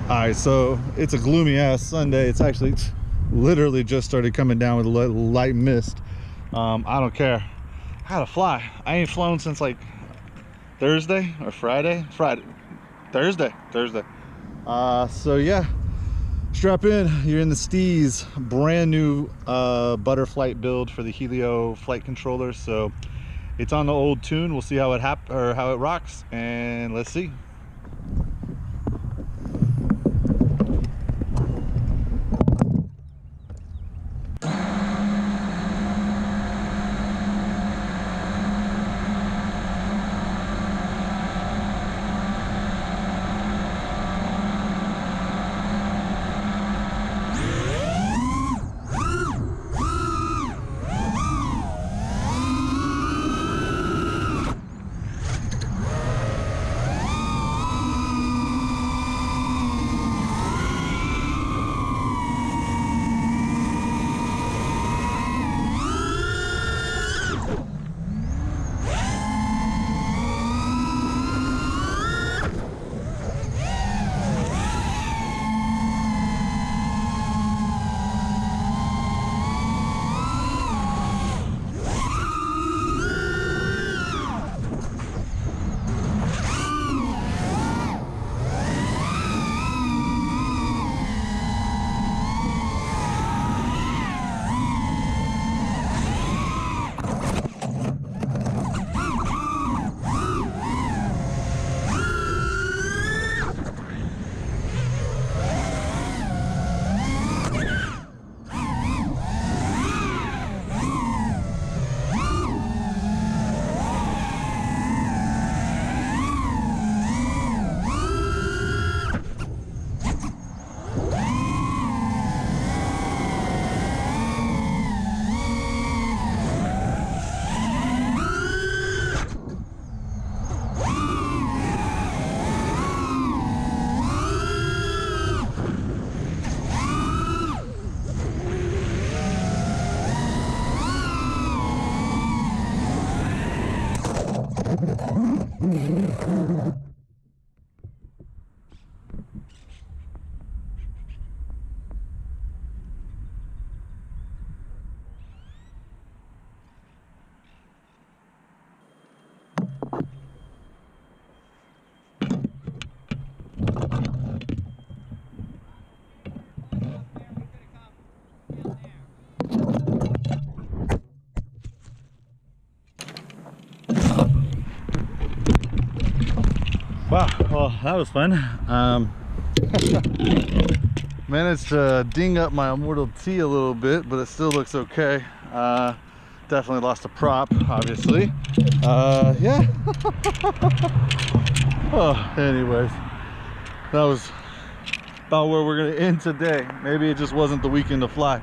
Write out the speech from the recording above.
All right, so it's a gloomy ass Sunday. It's actually literally just started coming down with a light mist. I don't care. How to fly? I ain't flown since like Thursday or Friday. Thursday. So yeah, strap in. You're in the Steez, brand new Butterflight build for the Helio flight controller. So it's on the old tune. We'll see how it how it rocks, and let's see. Wow, well, that was fun. Managed to ding up my Immortal T a little bit, but it still looks okay. Definitely lost a prop, obviously. Yeah. Oh, anyways, that was about where we're gonna end today. Maybe it just wasn't the weekend to fly.